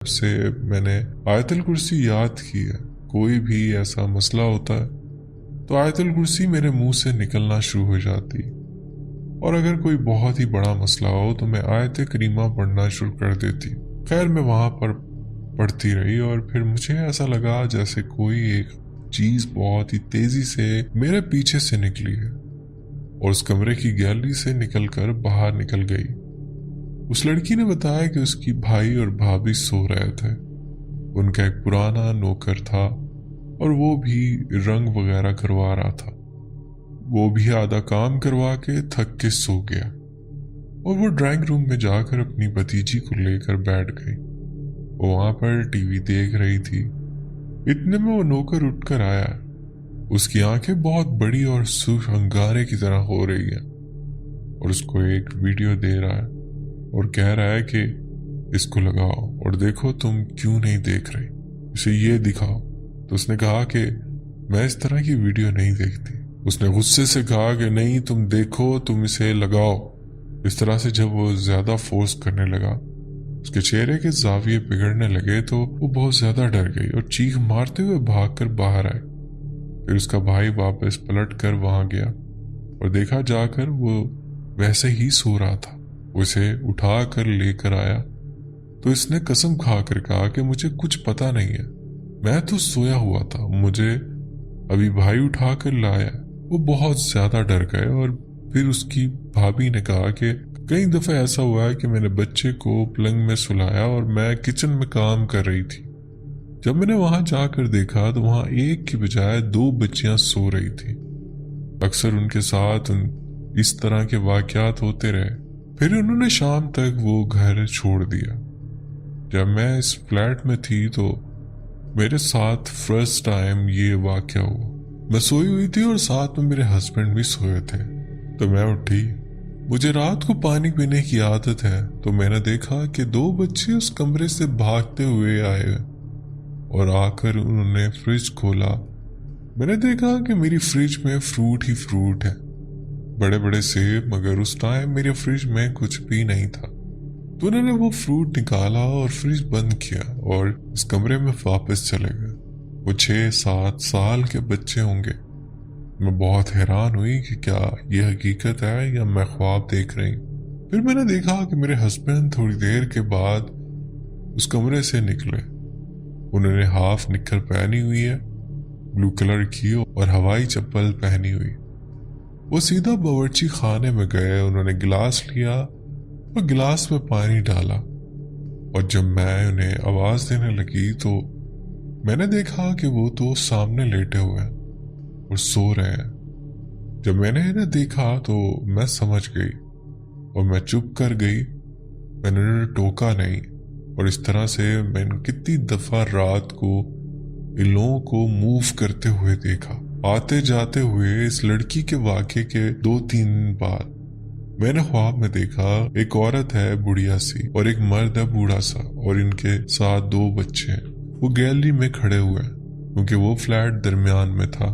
से मैंने आयतुल कुर्सी याद की है। कोई भी ऐसा मसला होता है तो आयतुल कुर्सी मेरे मुंह से निकलना शुरू हो जाती, और अगर कोई बहुत ही बड़ा मसला हो तो मैं आयत करीमा पढ़ना शुरू कर देती। खैर, मैं वहां पर पढ़ती रही और फिर मुझे ऐसा लगा जैसे कोई एक चीज बहुत ही तेजी से मेरे पीछे से निकली है और उस कमरे की गैलरी से निकलकर बाहर निकल गई। उस लड़की ने बताया कि उसकी भाई और भाभी सो रहे थे। उनका एक पुराना नौकर था और वो भी रंग वगैरह करवा रहा था। वो भी आधा काम करवा के थक के सो गया और वो ड्राइंग रूम में जाकर अपनी भतीजी को लेकर बैठ गई। वो वहां पर टीवी देख रही थी। इतने में वो नौकर उठकर आया। उसकी आंखें बहुत बड़ी और सूख अंगारे की तरह हो रही है और उसको एक वीडियो दे रहा है और कह रहा है कि इसको लगाओ और देखो तुम क्यों नहीं देख रही, इसे ये दिखाओ। तो उसने कहा कि मैं इस तरह की वीडियो नहीं देखती। उसने गुस्से से कहा कि नहीं, तुम देखो, तुम इसे लगाओ। इस तरह से जब वो ज्यादा फोर्स करने लगा, उसके चेहरे के जाविये बिगड़ने लगे तो वो बहुत ज्यादा डर गई और चीख मारते हुए भागकर बाहर आई। फिर उसका भाई वापस पलट कर वहां गया और देखा जाकर वो वैसे ही सो रहा था। उसे उठा कर लेकर आया तो इसने कसम खाकर कहा कि मुझे कुछ पता नहीं है, मैं तो सोया हुआ था, मुझे अभी भाई उठा कर लाया। वो बहुत ज्यादा डर गए और फिर उसकी भाभी ने कहा कि कई दफे ऐसा हुआ है कि मैंने बच्चे को पलंग में सुलाया और मैं किचन में काम कर रही थी। जब मैंने वहां जाकर देखा तो वहां एक की बजाय 2 बच्चियां सो रही थी। अक्सर उनके साथ इस तरह के वाकयात होते रहे। फिर उन्होंने शाम तक वो घर छोड़ दिया। जब मैं इस फ्लैट में थी तो मेरे साथ फर्स्ट टाइम ये वाकया हुआ। मैं सोई हुई थी और साथ में मेरे हस्बैंड भी सोए थे। तो मैं उठी। मुझे रात को पानी पीने की आदत है, तो मैंने देखा कि 2 बच्चे उस कमरे से भागते हुए आए और आकर उन्होंने फ्रिज खोला। मैंने देखा कि मेरी फ्रिज में फ्रूट ही फ्रूट है, बड़े बड़े सेब, मगर उस टाइम मेरे फ्रिज में कुछ भी नहीं था। तो उन्होंने वो फ्रूट निकाला और फ्रिज बंद किया और इस कमरे में वापस चले गए। वो 6-7 साल के बच्चे होंगे। मैं बहुत हैरान हुई कि क्या ये हकीकत है या मैं ख्वाब देख रही। फिर मैंने देखा कि मेरे हस्बैंड थोड़ी देर के बाद उस कमरे से निकले। उन्होंने हाफ निक्कर पहनी हुई है, ब्लू कलर की, और हवाई चप्पल पहनी हुई। वो सीधा बावर्ची खाने में गए। उन्होंने गिलास लिया और गिलास में पानी डाला, और जब मैं उन्हें आवाज देने लगी तो मैंने देखा कि वो तो सामने लेटे हुए हैं और सो रहे हैं। जब मैंने इन्हें देखा तो मैं समझ गई और मैं चुप कर गई। मैंने उन्हें टोका नहीं, और इस तरह से मैंने कितनी दफा रात को इन लोगों को मूव करते हुए देखा। आते जाते हुए इस लड़की के वाक़े के 2-3 दिन बाद मैंने ख्वाब में देखा एक औरत है बुढ़िया सी और एक मर्द है बूढ़ा सा, और इनके साथ 2 बच्चे हैं। वो गैलरी में खड़े हुए हैं क्योंकि वो फ्लैट दरमियान में था,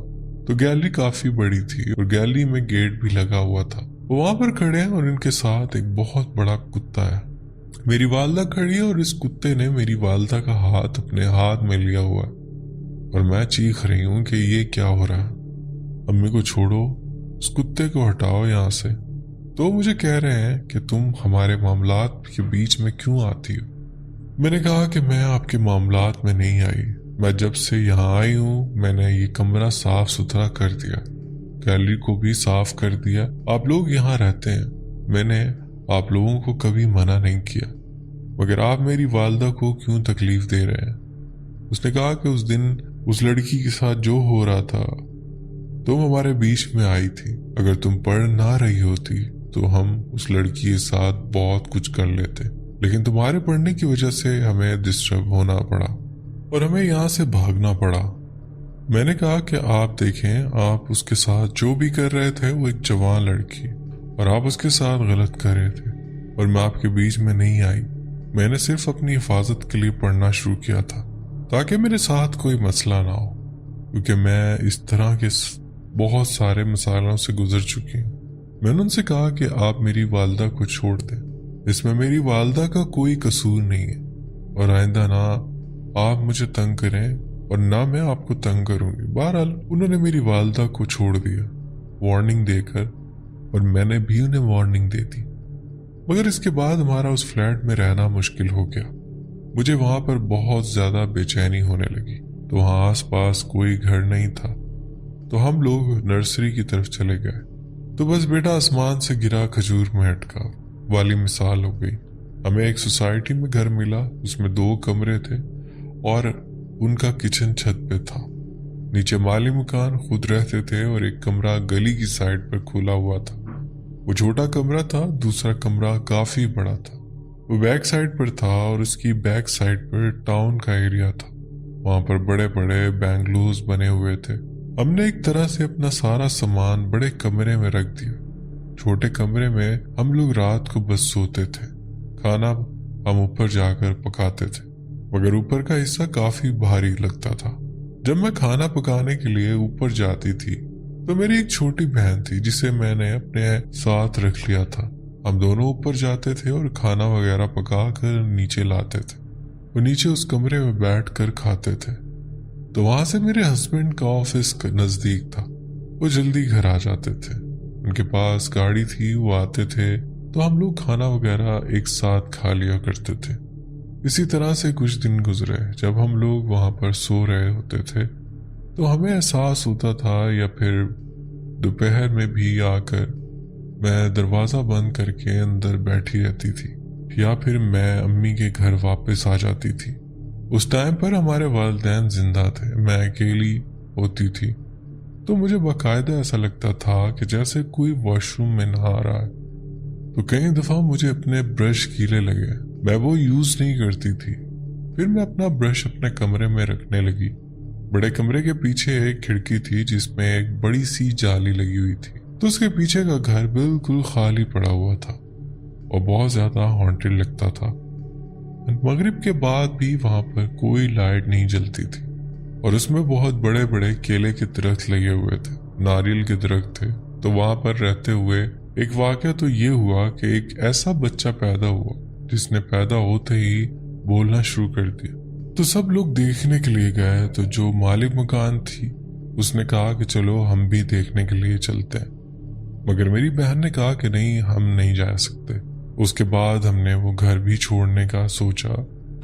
तो गैलरी काफी बड़ी थी और गैलरी में गेट भी लगा हुआ था। वो वहां पर खड़े हैं और इनके साथ एक बहुत बड़ा कुत्ता है। मेरी वालदा खड़ी है और इस कुत्ते ने मेरी वालदा का हाथ अपने हाथ में लिया हुआ है और मैं चीख रही हूँ कि ये क्या हो रहा है, अम्मी को छोड़ो, उस कुत्ते को हटाओ यहाँ से। तो मुझे कह रहे हैं कि तुम हमारे मामलात के बीच में क्यों आती हो। मैंने कहा कि मैं आपके मामलात में नहीं आई। मैं जब से यहाँ आई हूँ मैंने ये कमरा साफ सुथरा कर दिया, गैलरी को भी साफ कर दिया। आप लोग यहाँ रहते हैं, मैंने आप लोगों को कभी मना नहीं किया, मगर आप मेरी वालदा को क्यों तकलीफ दे रहे हैं। उसने कहा कि उस दिन उस लड़की के साथ जो हो रहा था, तुम हमारे बीच में आई थी। अगर तुम पढ़ ना रही होती तो हम उस लड़की के साथ बहुत कुछ कर लेते, लेकिन तुम्हारे पढ़ने की वजह से हमें डिस्टर्ब होना पड़ा और हमें यहाँ से भागना पड़ा। मैंने कहा कि आप देखें, आप उसके साथ जो भी कर रहे थे वो एक जवान लड़की, और आप उसके साथ गलत कर रहे थे, और मैं आपके बीच में नहीं आई। मैंने सिर्फ अपनी हिफाजत के लिए पढ़ना शुरू किया था ताकि मेरे साथ कोई मसला ना हो, क्योंकि मैं इस तरह के बहुत सारे मसालों से गुजर चुकी हूँ। मैंने उनसे कहा कि आप मेरी वालदा को छोड़ दें, इसमें मेरी वालदा का कोई कसूर नहीं है। और आइंदा ना आप मुझे तंग करें और ना मैं आपको तंग करूंगी। बहरहाल उन्होंने मेरी वालदा को छोड़ दिया वार्निंग देकर, और मैंने भी उन्हें वार्निंग दे दी। मगर इसके बाद हमारा उस फ्लैट में रहना मुश्किल हो गया। मुझे वहां पर बहुत ज्यादा बेचैनी होने लगी। तो वहां आसपास कोई घर नहीं था, तो हम लोग नर्सरी की तरफ चले गए। तो बस बेटा आसमान से गिरा खजूर में अटका वाली मिसाल हो गई। हमें एक सोसाइटी में घर मिला, उसमें 2 कमरे थे और उनका किचन छत पे था। नीचे माली मकान खुद रहते थे और एक कमरा गली की साइड पर खुला हुआ था। वो छोटा कमरा था, दूसरा कमरा काफी बड़ा था। वो बैक साइड पर था और उसकी बैक साइड पर टाउन का एरिया था। वहां पर बड़े बड़े बैंगलोज बने हुए थे। हमने एक तरह से अपना सारा सामान बड़े कमरे में रख दिया। छोटे कमरे में हम लोग रात को बस सोते थे। खाना हम ऊपर जाकर पकाते थे, मगर ऊपर का हिस्सा काफी भारी लगता था। जब मैं खाना पकाने के लिए ऊपर जाती थी तो मेरी एक छोटी बहन थी जिसे मैंने अपने साथ रख लिया था। हम दोनों ऊपर जाते थे और खाना वगैरह पका कर नीचे लाते थे। वो नीचे उस कमरे में बैठ कर खाते थे। तो वहां से मेरे हस्बैंड का ऑफिस नजदीक था। वो जल्दी घर आ जाते थे, उनके पास गाड़ी थी, वो आते थे तो हम लोग खाना वगैरह एक साथ खा लिया करते थे। इसी तरह से कुछ दिन गुजरे। जब हम लोग वहां पर सो रहे होते थे तो हमें एहसास होता था, या फिर दोपहर में भी आकर मैं दरवाज़ा बंद करके अंदर बैठी रहती थी, या फिर मैं अम्मी के घर वापस आ जाती थी। उस टाइम पर हमारे वालिदैन जिंदा थे, मैं अकेली होती थी। तो मुझे बाकायदा ऐसा लगता था कि जैसे कोई वॉशरूम में नहा रहा है। तो कई दफ़ा मुझे अपने ब्रश कीले लगे, मैं वो यूज़ नहीं करती थी। फिर मैं अपना ब्रश अपने कमरे में रखने लगी। बड़े कमरे के पीछे एक खिड़की थी जिसमें एक बड़ी सी जाली लगी हुई थी। तो उसके पीछे का घर बिल्कुल खाली पड़ा हुआ था और बहुत ज़्यादा हॉन्टेड लगता था। मगरिब के बाद भी वहां पर कोई लाइट नहीं जलती थी और उसमें बहुत बड़े बड़े केले के दरख्त लगे हुए थे, नारियल के दरख्त थे। तो वहां पर रहते हुए एक वाकया तो ये हुआ कि एक ऐसा बच्चा पैदा हुआ जिसने पैदा होते ही बोलना शुरू कर दिया। तो सब लोग देखने के लिए गए। तो जो मालिक मकान थी उसने कहा कि चलो हम भी देखने के लिए चलते हैं, मगर मेरी बहन ने कहा कि नहीं, हम नहीं जा सकते। उसके बाद हमने वो घर भी छोड़ने का सोचा।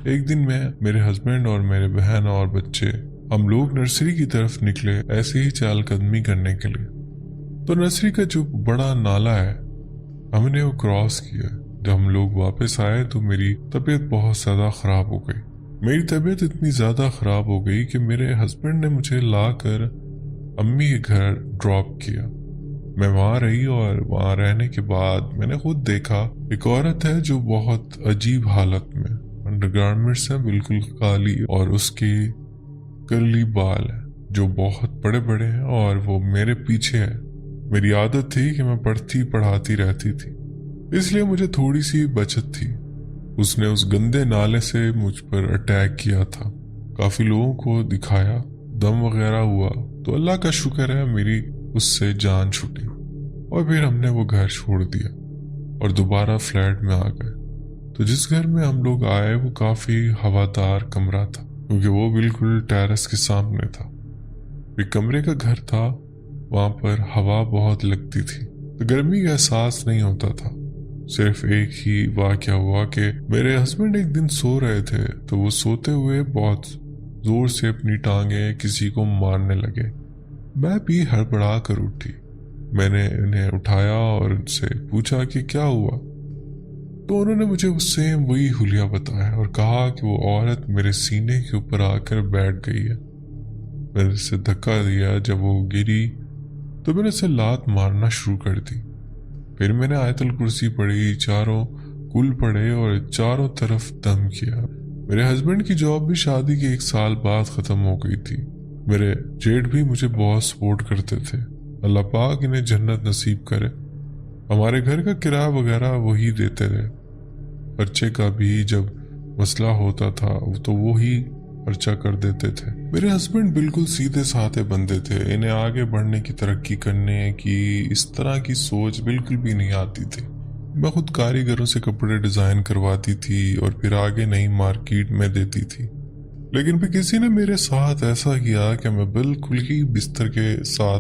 एक दिन मैं, मेरे हस्बैंड और मेरे बहन और बच्चे, हम लोग नर्सरी की तरफ निकले ऐसे ही चहलकदमी करने के लिए। तो नर्सरी का जो बड़ा नाला है हमने वो क्रॉस किया। जब हम लोग वापस आए तो मेरी तबीयत बहुत ज़्यादा ख़राब हो गई। मेरी तबीयत इतनी ज़्यादा ख़राब हो गई कि मेरे हस्बैंड ने मुझे लाकर अम्मी के घर ड्रॉप किया। मैं वहाँ रही और वहाँ रहने के बाद मैंने खुद देखा एक औरत है जो बहुत अजीब हालत में, अंडरगारमेंट्स हैं बिल्कुल काली और उसके कर्ली बाल है जो बहुत बड़े बड़े हैं और वो मेरे पीछे है। मेरी आदत थी कि मैं पढ़ती पढ़ाती रहती थी, इसलिए मुझे थोड़ी सी बचत थी। उसने उस गंदे नाले से मुझ पर अटैक किया था। काफी लोगों को दिखाया, दम वगैरह हुआ, तो अल्लाह का शुक्र है मेरी उससे जान छूटी और फिर हमने वो घर छोड़ दिया और दोबारा फ्लैट में आ गए। तो जिस घर में हम लोग आए वो काफी हवादार कमरा था क्योंकि वो बिल्कुल टेरेस के सामने था। एक कमरे का घर था, वहां पर हवा बहुत लगती थी तो गर्मी का एहसास नहीं होता था। सिर्फ एक ही वाकया हुआ कि मेरे हस्बैंड एक दिन सो रहे थे तो वो सोते हुए बहुत जोर से अपनी टांगे किसी को मारने लगे। मैं भी हड़बड़ा कर उठी। मैंने उन्हें उठाया और उनसे पूछा कि क्या हुआ। तो उन्होंने मुझे उससे वही हुलिया बताया और कहा कि वो औरत मेरे सीने के ऊपर आकर बैठ गई है। मैंने उसे धक्का दिया। जब वो गिरी तो मैंने उसे लात मारना शुरू कर दी। फिर मैंने आयतल कुर्सी पढ़ी, चारों कुल पढ़े और चारों तरफ दम किया। मेरे हस्बैंड की जॉब भी शादी के 1 साल बाद ख़त्म हो गई थी। मेरे जेठ भी मुझे बहुत सपोर्ट करते थे। अल्लाह पाक इन्हें जन्नत नसीब करे। हमारे घर का किराया वगैरह वही देते थे। खर्चे का भी जब मसला होता था तो वो ही खर्चा कर देते थे। मेरे हस्बैंड बिल्कुल सीधे साधे बंदे थे। इन्हें आगे बढ़ने की, तरक्की करने की, इस तरह की सोच बिल्कुल भी नहीं आती थी। मैं खुद कारीगरों से कपड़े डिज़ाइन करवाती थी और फिर आगे नई मार्केट में देती थी। लेकिन फिर किसी ने मेरे साथ ऐसा किया कि मैं बिल्कुल ही बिस्तर के साथ